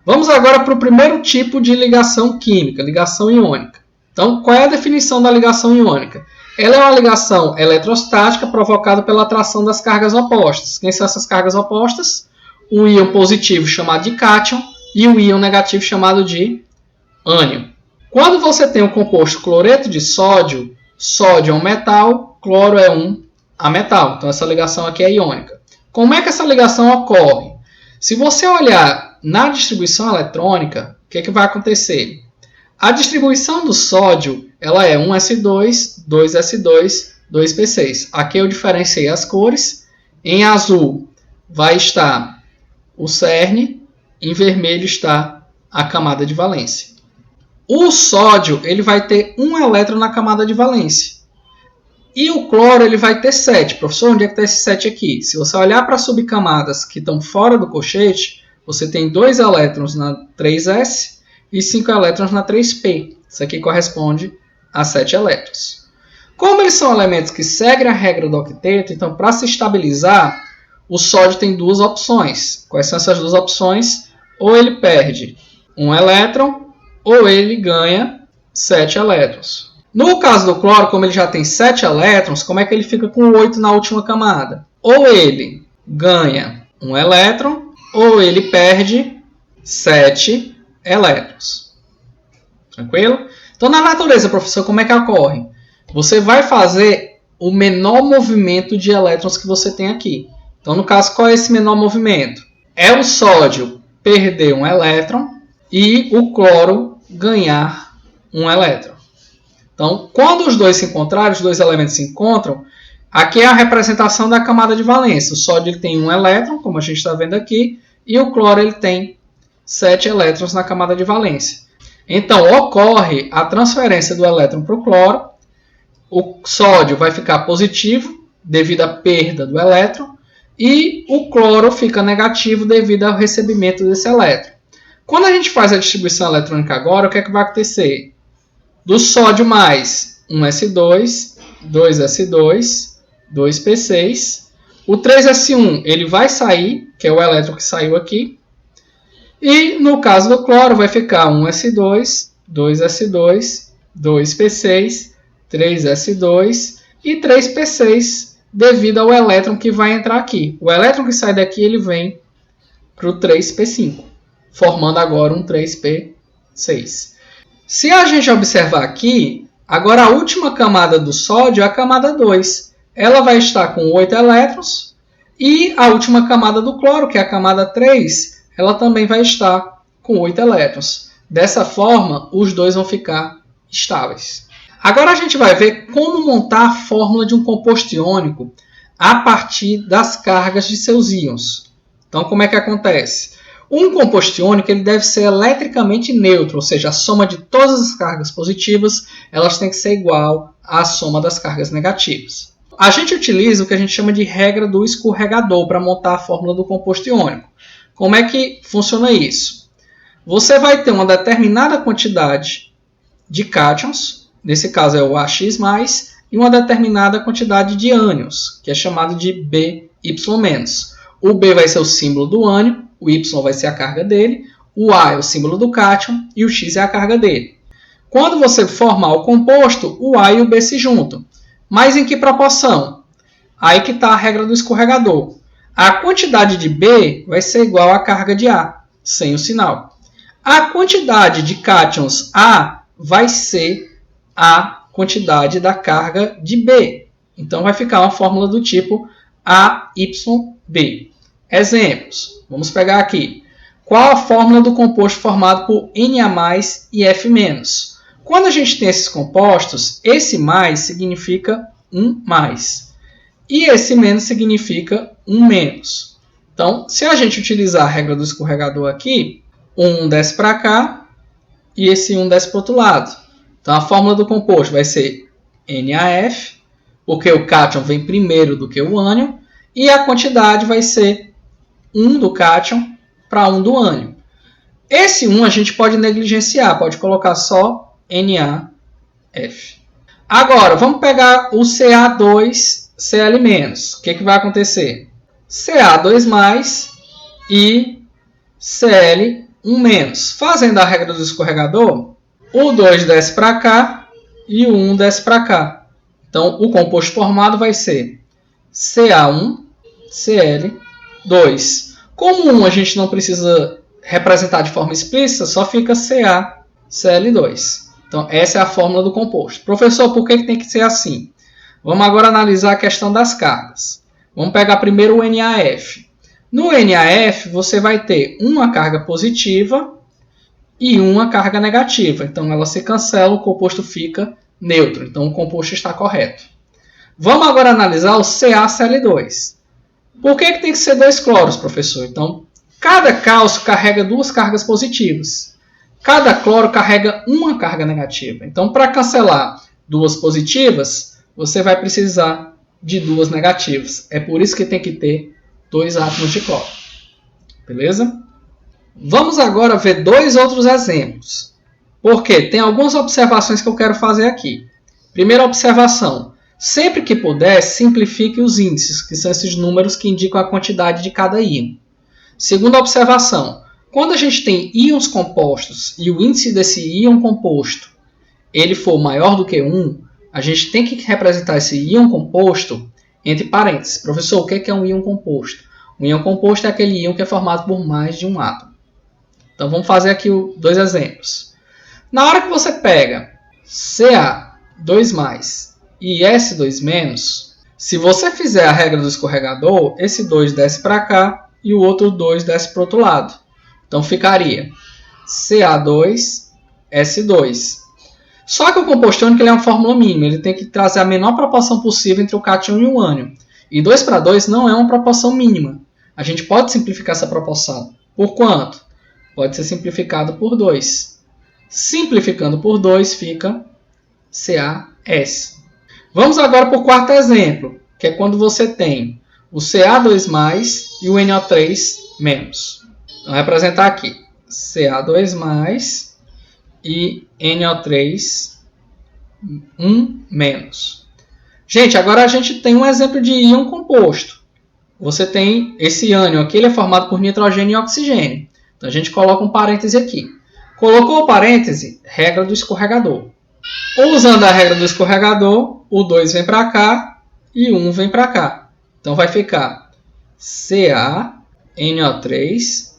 Vamos agora para o primeiro tipo de ligação química, ligação iônica. Então, qual é a definição da ligação iônica? Ela é uma ligação eletrostática provocada pela atração das cargas opostas. Quem são essas cargas opostas? O íon positivo chamado de cátion e o íon negativo chamado de ânion. Quando você tem o composto cloreto de sódio, sódio é um metal, cloro é um ametal. Então essa ligação aqui é iônica. Como é que essa ligação ocorre? Se você olhar na distribuição eletrônica, o que é que vai acontecer? A distribuição do sódio ela é 1s2, 2s2, 2p6. Aqui eu diferenciei as cores. Em azul vai estar o cerne, em vermelho está a camada de valência. O sódio ele vai ter um elétron na camada de valência. E o cloro ele vai ter 7. Professor, onde é que está esse 7 aqui? Se você olhar para as subcamadas que estão fora do colchete, você tem 2 elétrons na 3s e 5 elétrons na 3p. Isso aqui corresponde a 7 elétrons. Como eles são elementos que seguem a regra do octeto, então para se estabilizar, o sódio tem duas opções. Quais são essas duas opções? Ou ele perde um elétron, ou ele ganha 7 elétrons. No caso do cloro, como ele já tem 7 elétrons, como é que ele fica com 8 na última camada? Ou ele ganha um elétron, ou ele perde 7 elétrons. Tranquilo? Então, na natureza, professor, como é que ocorre? Você vai fazer o menor movimento de elétrons que você tem aqui. Então, no caso, qual é esse menor movimento? É o sódio perder um elétron e o cloro ganhar um elétron. Então, quando os dois se encontrarem, os dois elementos se encontram, aqui é a representação da camada de valência. O sódio ele tem um elétron, como a gente está vendo aqui, e o cloro ele tem 7 elétrons na camada de valência. Então, ocorre a transferência do elétron para o cloro, o sódio vai ficar positivo devido à perda do elétron, e o cloro fica negativo devido ao recebimento desse elétron. Quando a gente faz a distribuição eletrônica agora, o que é que vai acontecer? Do sódio mais 1s2, 2s2, 2p6. O 3s1 ele vai sair, que é o elétron que saiu aqui. E no caso do cloro vai ficar 1s2, 2s2, 2p6, 3s2 e 3p6 devido ao elétron que vai entrar aqui. O elétron que sai daqui ele vem para o 3p5, formando agora um 3p6. Se a gente observar aqui, agora a última camada do sódio é a camada 2. Ela vai estar com 8 elétrons. E a última camada do cloro, que é a camada 3, ela também vai estar com 8 elétrons. Dessa forma, os dois vão ficar estáveis. Agora a gente vai ver como montar a fórmula de um composto iônico a partir das cargas de seus íons. Então, como é que acontece? Um composto iônico ele deve ser eletricamente neutro, ou seja, a soma de todas as cargas positivas elas tem que ser igual à soma das cargas negativas. A gente utiliza o que a gente chama de regra do escorregador para montar a fórmula do composto iônico. Como é que funciona isso? Você vai ter uma determinada quantidade de cátions, nesse caso é o AX+, e uma determinada quantidade de ânions, que é chamado de BY-. O B vai ser o símbolo do ânion, o Y vai ser a carga dele, o A é o símbolo do cátion e o X é a carga dele. Quando você formar o composto, o A e o B se juntam. Mas em que proporção? Aí que está a regra do escorregador. A quantidade de B vai ser igual à carga de A, sem o sinal. A quantidade de cátions A vai ser a quantidade da carga de B. Então vai ficar uma fórmula do tipo AYB. Exemplos. Vamos pegar aqui. Qual a fórmula do composto formado por Na+ e F-? Quando a gente tem esses compostos, esse mais significa um mais. E esse menos significa um menos. Então, se a gente utilizar a regra do escorregador aqui, um desce para cá e esse 1 desce para o outro lado. Então, a fórmula do composto vai ser NaF, porque o cátion vem primeiro do que o ânion, e a quantidade vai ser 1 do cátion para 1 do ânion. Esse 1 a gente pode negligenciar, pode colocar só NaF. Agora, vamos pegar o Ca2Cl-. O que vai acontecer? Ca2+ e Cl 1 menos. Fazendo a regra do escorregador, o 2 desce para cá e o 1 desce para cá. Então, o composto formado vai ser CaCl2. Como 1 a gente não precisa representar de forma explícita, só fica CaCl2. Então, essa é a fórmula do composto. Professor, por que tem que ser assim? Vamos agora analisar a questão das cargas. Vamos pegar primeiro o NaF. No NaF, você vai ter uma carga positiva e uma carga negativa. Então, ela se cancela, o composto fica neutro. Então, o composto está correto. Vamos agora analisar o CaCl2. Por que tem que ser 2 cloros, professor? Então, cada cálcio carrega 2 cargas positivas. Cada cloro carrega uma carga negativa. Então, para cancelar 2 positivas, você vai precisar de 2 negativas. É por isso que tem que ter 2 átomos de cloro. Beleza? Vamos agora ver 2 outros exemplos. Porque tem algumas observações que eu quero fazer aqui. Primeira observação. Sempre que puder, simplifique os índices, que são esses números que indicam a quantidade de cada íon. Segunda observação. Quando a gente tem íons compostos e o índice desse íon composto ele for maior do que 1, a gente tem que representar esse íon composto entre parênteses. Professor, o que é um íon composto? Um íon composto é aquele íon que é formado por mais de um átomo. Então vamos fazer aqui 2 exemplos. Na hora que você pega Ca2+, e S2-, se você fizer a regra do escorregador, esse 2 desce para cá e o outro 2 desce para o outro lado. Então ficaria Ca2S2. Só que o composto iônico ele é uma fórmula mínima, ele tem que trazer a menor proporção possível entre o cátion e o ânion. E 2 para 2 não é uma proporção mínima. A gente pode simplificar essa proporção. Por quanto? Pode ser simplificado por 2. Simplificando por 2 fica CaS. Vamos agora para o quarto exemplo, que é quando você tem o Ca2+ e o NO3-. Então, representar aqui Ca2+ e NO3 1-. Gente, agora a gente tem um exemplo de íon composto. Você tem esse ânion aqui, ele é formado por nitrogênio e oxigênio. Então a gente coloca um parêntese aqui. Colocou o parêntese, regra do escorregador. Usando a regra do escorregador, o 2 vem para cá e o 1 vem para cá. Então vai ficar CaNO3,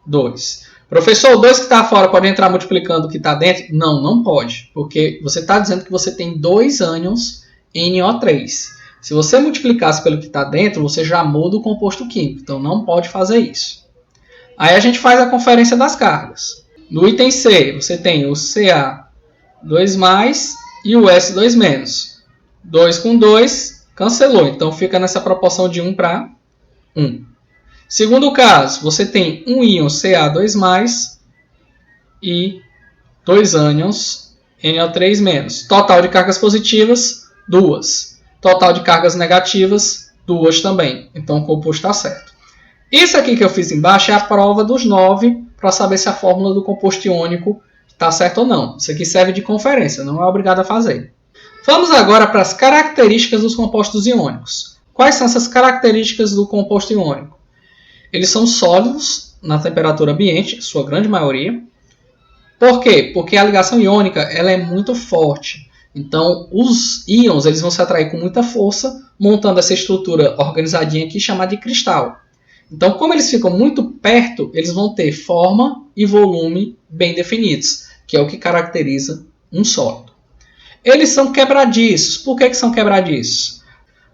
2. Professor, o 2 que está fora pode entrar multiplicando o que está dentro? Não, não pode. Porque você está dizendo que você tem 2 ânions NO3. Se você multiplicasse pelo que está dentro, você já muda o composto químico. Então não pode fazer isso. Aí a gente faz a conferência das cargas. No item C, você tem o Ca2+ e o S2-. 2 com 2, cancelou. Então fica nessa proporção de 1 para 1. Segundo caso, você tem um íon Ca2+ e 2 ânions NO3-. Total de cargas positivas, 2. Total de cargas negativas, 2 também. Então o composto está certo. Isso aqui que eu fiz embaixo é a prova dos 9 para saber se a fórmula do composto iônico está certa ou não. Isso aqui serve de conferência, não é obrigado a fazer. Vamos agora para as características dos compostos iônicos. Quais são essas características do composto iônico? Eles são sólidos na temperatura ambiente, sua grande maioria. Por quê? Porque a ligação iônica ela é muito forte. Então, os íons eles vão se atrair com muita força, montando essa estrutura organizadinha aqui chamada de cristal. Então, como eles ficam muito perto, eles vão ter forma e volume bem definidos, que é o que caracteriza um sólido. Eles são quebradiços. Por que são quebradiços?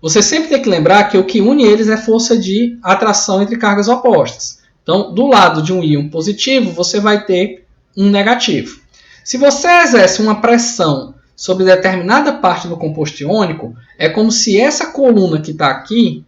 Você sempre tem que lembrar que o que une eles é força de atração entre cargas opostas. Então, do lado de um íon positivo, você vai ter um negativo. Se você exerce uma pressão sobre determinada parte do composto iônico, é como se essa coluna que está aqui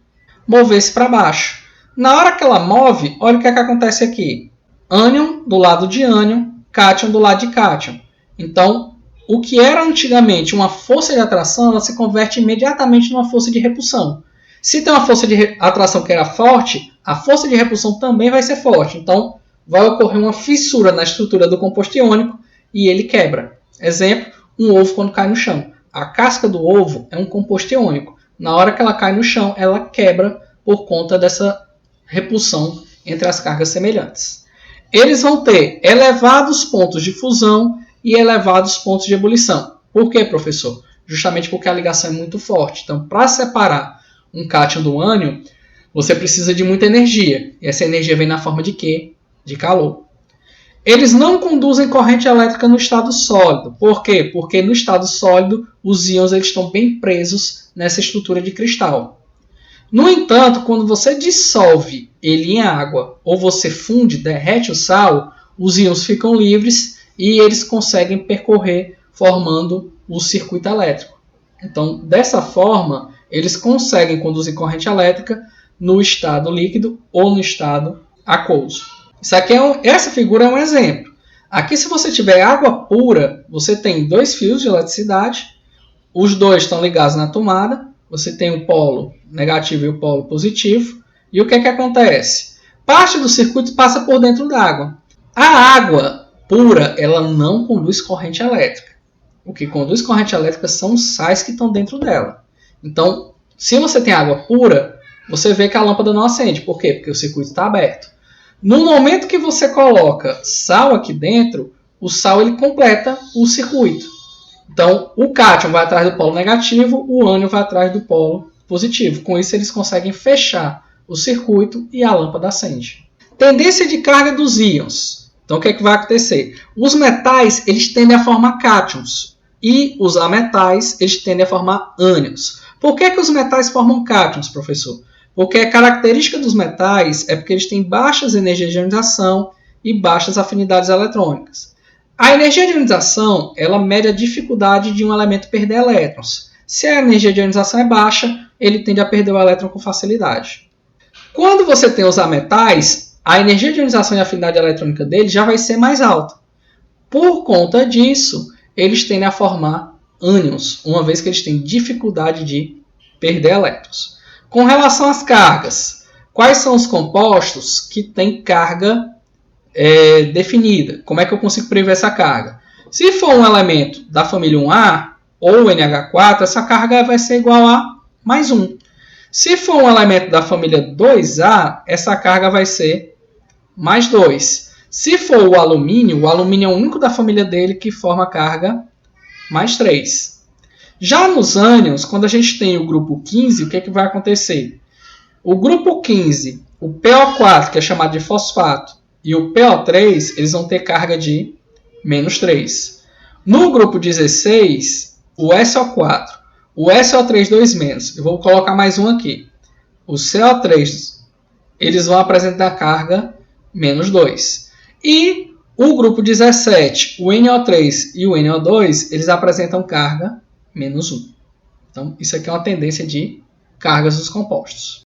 movesse para baixo. Na hora que ela move, olha o que acontece aqui. Ânion do lado de ânion, cátion do lado de cátion. Então, o que era antigamente uma força de atração, ela se converte imediatamente numa força de repulsão. Se tem uma força de atração que era forte, a força de repulsão também vai ser forte. Então, vai ocorrer uma fissura na estrutura do composto iônico e ele quebra. Exemplo, um ovo quando cai no chão. A casca do ovo é um composto iônico. Na hora que ela cai no chão, ela quebra por conta dessa repulsão entre as cargas semelhantes. eles vão ter elevados pontos de fusão e elevados pontos de ebulição. Por quê, professor? Justamente porque a ligação é muito forte. Então, para separar um cátion do ânion, você precisa de muita energia. E essa energia vem na forma de quê? De calor. Eles não conduzem corrente elétrica no estado sólido. Por quê? Porque no estado sólido, os íons eles estão bem presos nessa estrutura de cristal. No entanto, quando você dissolve ele em água ou você funde, derrete o sal, os íons ficam livres e eles conseguem percorrer formando o circuito elétrico. Então, dessa forma, eles conseguem conduzir corrente elétrica no estado líquido ou no estado aquoso. Essa figura é um exemplo. Aqui, se você tiver água pura, você tem dois fios de eletricidade, os dois estão ligados na tomada, você tem o polo negativo e o polo positivo, e o que acontece? Parte do circuito passa por dentro d'água. A água pura, ela não conduz corrente elétrica. O que conduz corrente elétrica são os sais que estão dentro dela. Então, se você tem água pura, você vê que a lâmpada não acende. Por quê? Porque o circuito está aberto. No momento que você coloca sal aqui dentro, o sal ele completa o circuito. Então, o cátion vai atrás do polo negativo, o ânion vai atrás do polo positivo. Com isso, eles conseguem fechar o circuito e a lâmpada acende. Tendência de carga dos íons. Então, o que vai acontecer? Os metais eles tendem a formar cátions e os ametais eles tendem a formar ânions. Por que os metais formam cátions, professor? Porque a característica dos metais é porque eles têm baixas energias de ionização e baixas afinidades eletrônicas. A energia de ionização ela mede a dificuldade de um elemento perder elétrons. Se a energia de ionização é baixa, ele tende a perder o elétron com facilidade. Quando você tem os ametais, a energia de ionização e a afinidade eletrônica deles já vai ser mais alta. Por conta disso, eles tendem a formar ânions, uma vez que eles têm dificuldade de perder elétrons. Com relação às cargas, quais são os compostos que têm carga definida? Como é que eu consigo prever essa carga? Se for um elemento da família 1A ou NH4, essa carga vai ser igual a mais 1. Se for um elemento da família 2A, essa carga vai ser mais 2. Se for o alumínio é o único da família dele que forma a carga mais 3. Já nos ânions, quando a gente tem o grupo 15, o que vai acontecer? O grupo 15, o PO4, que é chamado de fosfato, e o PO3, eles vão ter carga de menos 3. No grupo 16, o SO4, o SO3 2-, eu vou colocar mais um aqui. O CO3, eles vão apresentar carga menos 2. E o grupo 17, o NO3 e o NO2, eles apresentam carga menos 1. Então, isso aqui é uma tendência de cargas dos compostos.